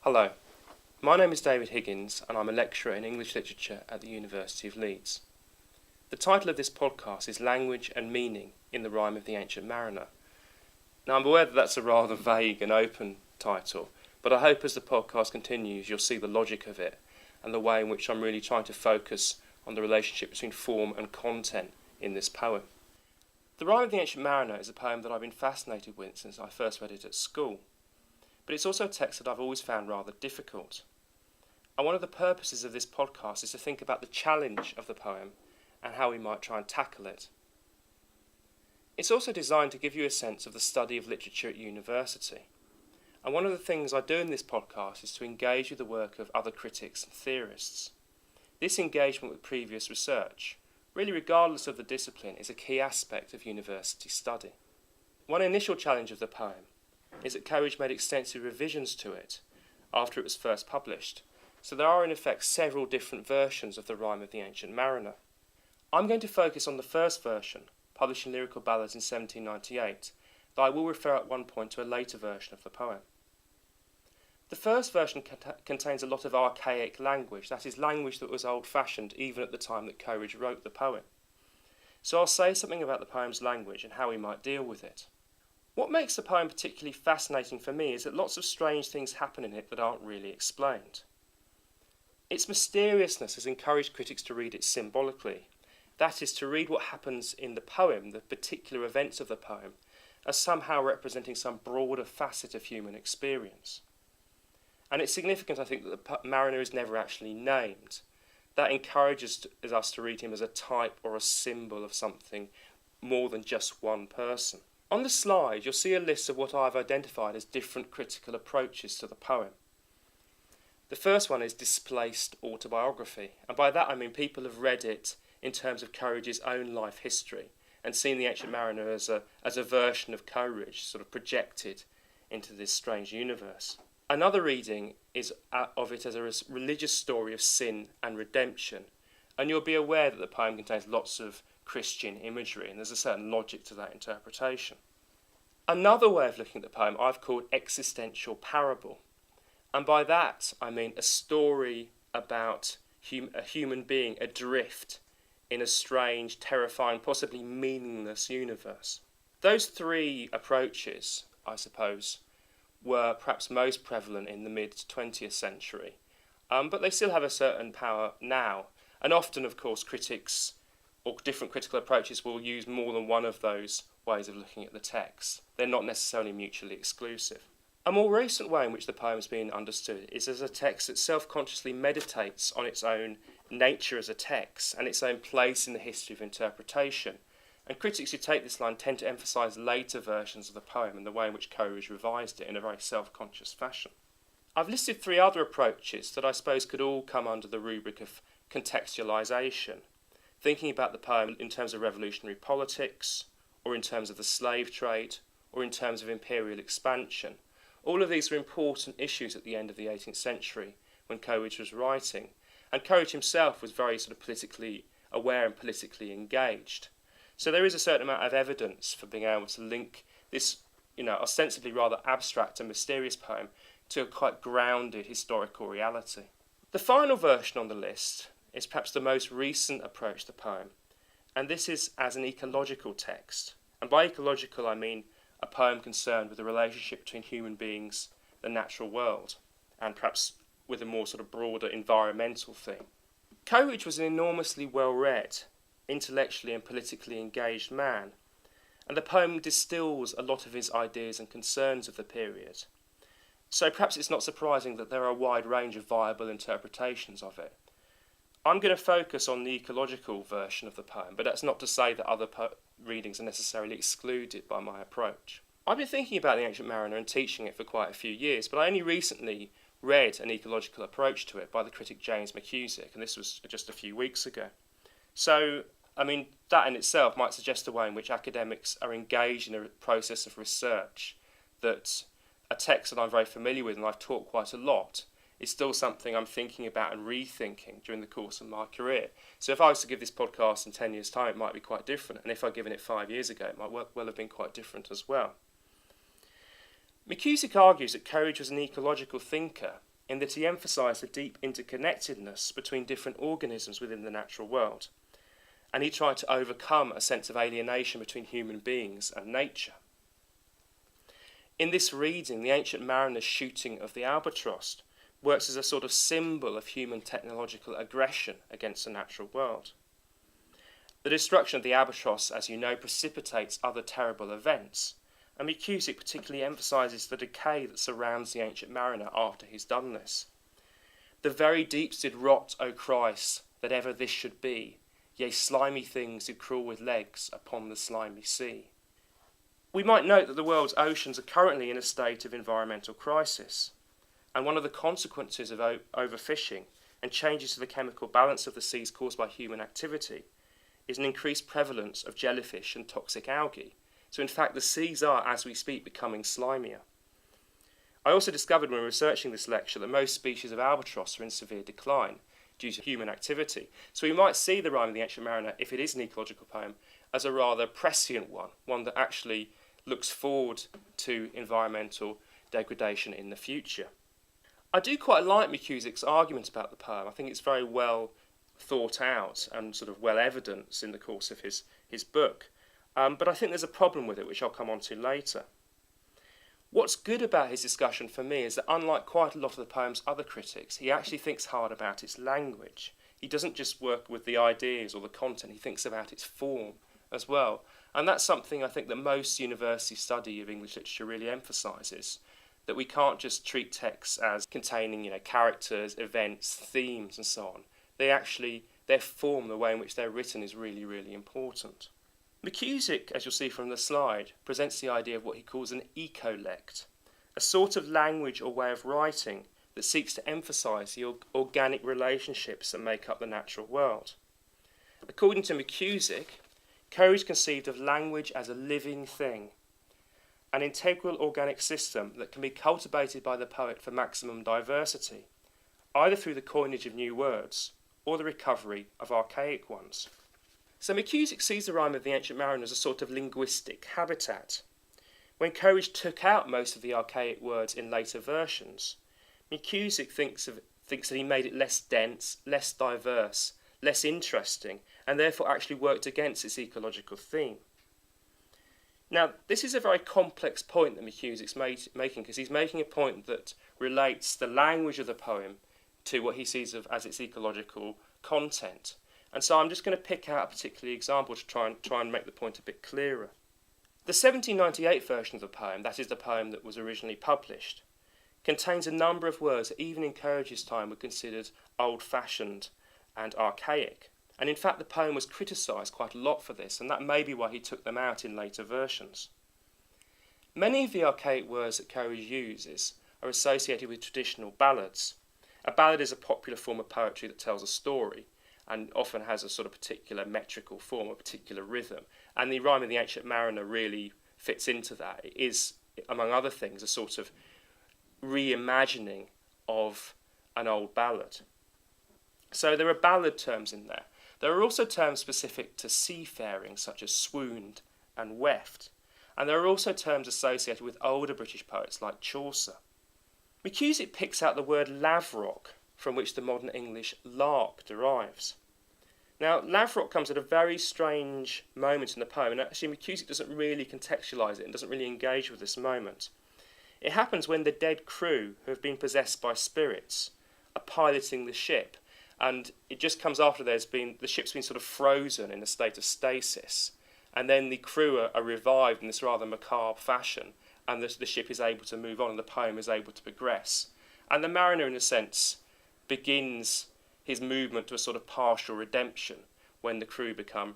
Hello, my name is David Higgins and I'm a lecturer in English Literature at the University of Leeds. The title of this podcast is Language and Meaning in the Rime of the Ancient Mariner. Now I'm aware that that's a rather vague and open title, but I hope as the podcast continues you'll see the logic of it and the way in which I'm really trying to focus on the relationship between form and content in this poem. The Rime of the Ancient Mariner is a poem that I've been fascinated with since I first read it at school. But it's also a text that I've always found rather difficult. And one of the purposes of this podcast is to think about the challenge of the poem and how we might try and tackle it. It's also designed to give you a sense of the study of literature at university. And one of the things I do in this podcast is to engage with the work of other critics and theorists. This engagement with previous research, really regardless of the discipline, is a key aspect of university study. One initial challenge of the poem is that Coleridge made extensive revisions to it after it was first published, so there are in effect several different versions of the Rime of the Ancient Mariner. I'm going to focus on the first version, published in Lyrical Ballads in 1798, though I will refer at one point to a later version of the poem. The first version contains a lot of archaic language, that is, language that was old-fashioned even at the time that Coleridge wrote the poem. So I'll say something about the poem's language and how we might deal with it. What makes the poem particularly fascinating for me is that lots of strange things happen in it that aren't really explained. Its mysteriousness has encouraged critics to read it symbolically, that is, to read what happens in the poem, the particular events of the poem, as somehow representing some broader facet of human experience. And it's significant, I think, that the mariner is never actually named. That encourages us to read him as a type or a symbol of something more than just one person. On the slide, you'll see a list of what I've identified as different critical approaches to the poem. The first one is displaced autobiography, and by that I mean people have read it in terms of Coleridge's own life history and seen the Ancient Mariner as a version of Coleridge, sort of projected into this strange universe. Another reading is of it as a religious story of sin and redemption, and you'll be aware that the poem contains lots of Christian imagery, and there's a certain logic to that interpretation. Another way of looking at the poem I've called existential parable, and by that I mean a story about a human being adrift in a strange, terrifying, possibly meaningless universe. Those three approaches, I suppose, were perhaps most prevalent in the mid-20th century, but they still have a certain power now, and often, of course, critics or different critical approaches will use more than one of those ways of looking at the text. They're not necessarily mutually exclusive. A more recent way in which the poem's been understood is as a text that self-consciously meditates on its own nature as a text and its own place in the history of interpretation. And critics who take this line tend to emphasise later versions of the poem and the way in which Coleridge revised it in a very self-conscious fashion. I've listed three other approaches that I suppose could all come under the rubric of contextualisation, thinking about the poem in terms of revolutionary politics, or in terms of the slave trade, or in terms of imperial expansion. All of these were important issues at the end of the 18th century when Coleridge was writing, and Coleridge himself was very sort of politically aware and politically engaged. So there is a certain amount of evidence for being able to link this, ostensibly rather abstract and mysterious poem to a quite grounded historical reality. The final version on the list is perhaps the most recent approach to the poem, and this is as an ecological text. And by ecological I mean a poem concerned with the relationship between human beings, the natural world, and perhaps with a more sort of broader environmental theme. Coleridge was an enormously well-read, intellectually and politically engaged man, and the poem distills a lot of his ideas and concerns of the period. So perhaps it's not surprising that there are a wide range of viable interpretations of it. I'm going to focus on the ecological version of the poem, but that's not to say that other readings are necessarily excluded by my approach. I've been thinking about the Ancient Mariner and teaching it for quite a few years, but I only recently read an ecological approach to it by the critic James McCusick, and this was just a few weeks ago. So, that in itself might suggest a way in which academics are engaged in a process of research, that a text that I'm very familiar with and I've taught quite a lot is still something I'm thinking about and rethinking during the course of my career. So if I was to give this podcast in 10 years' time, it might be quite different. And if I'd given it 5 years ago, it might well have been quite different as well. McCusick argues that Coleridge was an ecological thinker in that he emphasised the deep interconnectedness between different organisms within the natural world, and he tried to overcome a sense of alienation between human beings and nature. In this reading, the Ancient Mariner's shooting of the albatross works as a sort of symbol of human technological aggression against the natural world. The destruction of the albatross, as you know, precipitates other terrible events, and McCusick particularly emphasises the decay that surrounds the Ancient Mariner after he's done this. The very deeps did rot, O Christ, that ever this should be, yea, slimy things did crawl with legs upon the slimy sea. We might note that the world's oceans are currently in a state of environmental crisis, and one of the consequences of overfishing and changes to the chemical balance of the seas caused by human activity is an increased prevalence of jellyfish and toxic algae. So in fact the seas are, as we speak, becoming slimier. I also discovered when researching this lecture that most species of albatross are in severe decline due to human activity. So we might see the Rime of the Ancient Mariner, if it is an ecological poem, as a rather prescient one that actually looks forward to environmental degradation in the future. I do quite like McCusick's argument about the poem. I think it's very well thought out and sort of well evidenced in the course of his book. But I think there's a problem with it, which I'll come on to later. What's good about his discussion for me is that unlike quite a lot of the poem's other critics, he actually thinks hard about its language. He doesn't just work with the ideas or the content, he thinks about its form as well. And that's something I think that most university study of English literature really emphasises, that we can't just treat texts as containing, characters, events, themes and so on. Their form, the way in which they're written is really, really important. McCusick, as you'll see from the slide, presents the idea of what he calls an ecolect, a sort of language or way of writing that seeks to emphasise the organic relationships that make up the natural world. According to McCusick, Coleridge conceived of language as a living thing, an integral organic system that can be cultivated by the poet for maximum diversity, either through the coinage of new words or the recovery of archaic ones. So McCusick sees the Rime of the Ancient Mariner as a sort of linguistic habitat. When Coleridge took out most of the archaic words in later versions, McCusick thinks that he made it less dense, less diverse, less interesting, and therefore actually worked against its ecological theme. Now, this is a very complex point that McCusick's making, because he's making a point that relates the language of the poem to what he sees as its ecological content. And so I'm just going to pick out a particular example to try and make the point a bit clearer. The 1798 version of the poem, that is the poem that was originally published, contains a number of words that even in Coleridge's time were considered old-fashioned and archaic. And in fact the poem was criticised quite a lot for this, and that may be why he took them out in later versions. Many of the archaic words that Coleridge uses are associated with traditional ballads. A ballad is a popular form of poetry that tells a story, and often has a sort of particular metrical form, a particular rhythm. And the Rime of the Ancient Mariner really fits into that. It is, among other things, a sort of reimagining of an old ballad. So there are ballad terms in there. There are also terms specific to seafaring, such as swooned and weft. And there are also terms associated with older British poets like Chaucer. McCusick picks out the word lavrock, from which the modern English lark derives. Now, lavrock comes at a very strange moment in the poem, and actually McCusick doesn't really contextualise it and doesn't really engage with this moment. It happens when the dead crew, who have been possessed by spirits, are piloting the ship, and it just comes after the ship's been sort of frozen in a state of stasis, and then the crew are revived in this rather macabre fashion, and the ship is able to move on, and the poem is able to progress. And the mariner, in a sense, begins his movement to a sort of partial redemption when the crew become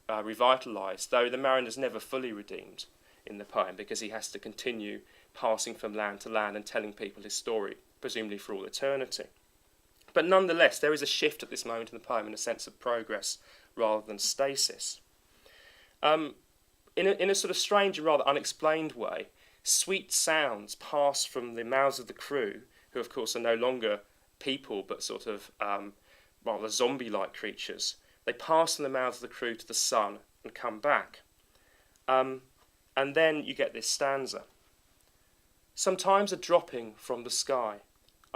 revitalised, though the mariner's never fully redeemed in the poem because he has to continue passing from land to land and telling people his story, presumably for all eternity. But nonetheless, there is a shift at this moment in the poem in a sense of progress rather than stasis. In a sort of strange and rather unexplained way, sweet sounds pass from the mouths of the crew, who of course are no longer people but sort of rather zombie-like creatures. They pass from the mouths of the crew to the sun and come back. And then you get this stanza. Sometimes a dropping from the sky,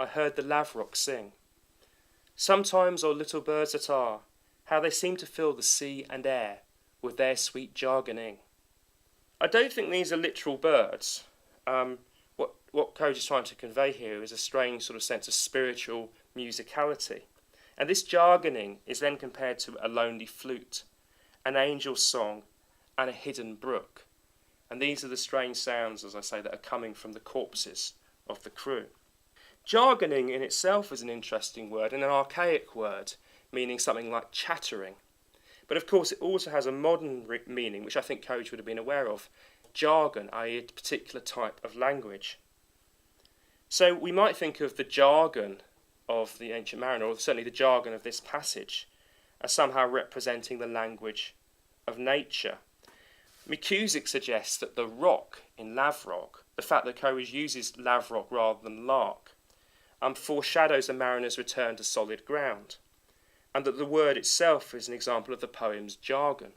I heard the lavrock sing. Sometimes, O little birds that are, how they seem to fill the sea and air with their sweet jargoning. I don't think these are literal birds. What Coleridge is trying to convey here is a strange sort of sense of spiritual musicality. And this jargoning is then compared to a lonely flute, an angel's song, and a hidden brook. And these are the strange sounds, as I say, that are coming from the corpses of the crew. Jargoning in itself is an interesting word and an archaic word, meaning something like chattering. But of course it also has a modern meaning, which I think Coleridge would have been aware of. Jargon, i.e. a particular type of language. So we might think of the jargon of the Ancient Mariner, or certainly the jargon of this passage, as somehow representing the language of nature. McCusick suggests that the rock in lavrock, the fact that Coleridge uses lavrock rather than lark, foreshadows a mariner's return to solid ground, and that the word itself is an example of the poem's jargon.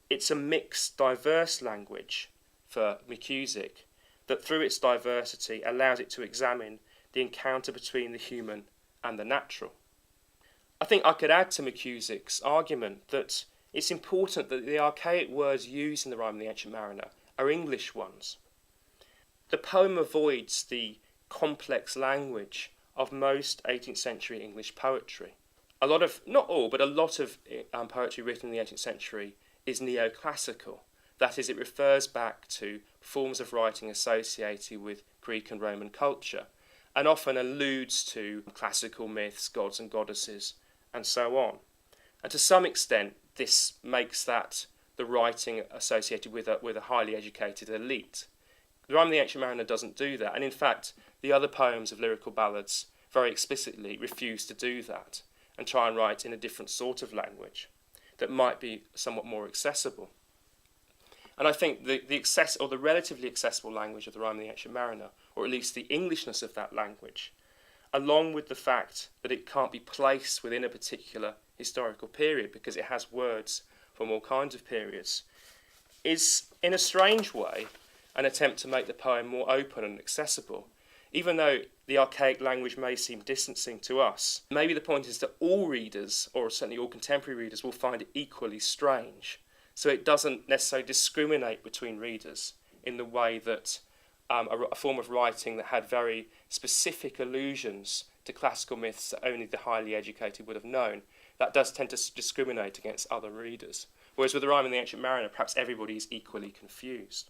It's a mixed, diverse language for McCusick that through its diversity allows it to examine the encounter between the human and the natural. I think I could add to McCusick's argument that it's important that the archaic words used in the Rime of the Ancient Mariner are English ones. The poem avoids the complex language of most 18th century English poetry. A lot of poetry written in the 18th century is neoclassical. That is, it refers back to forms of writing associated with Greek and Roman culture, and often alludes to classical myths, gods and goddesses, and so on. And to some extent, this makes that the writing associated with a highly educated elite. The Rime of the Ancient Mariner doesn't do that, and in fact, the other poems of lyrical ballads very explicitly refuse to do that and try and write in a different sort of language that might be somewhat more accessible. And I think the relatively accessible language of the Rime of the Ancient Mariner, or at least the Englishness of that language, along with the fact that it can't be placed within a particular historical period because it has words from all kinds of periods, is in a strange way an attempt to make the poem more open and accessible. Even though the archaic language may seem distancing to us, maybe the point is that all readers, or certainly all contemporary readers, will find it equally strange. So it doesn't necessarily discriminate between readers in the way that a form of writing that had very specific allusions to classical myths that only the highly educated would have known, that does tend to discriminate against other readers. Whereas with the Rime of the Ancient Mariner, perhaps everybody is equally confused.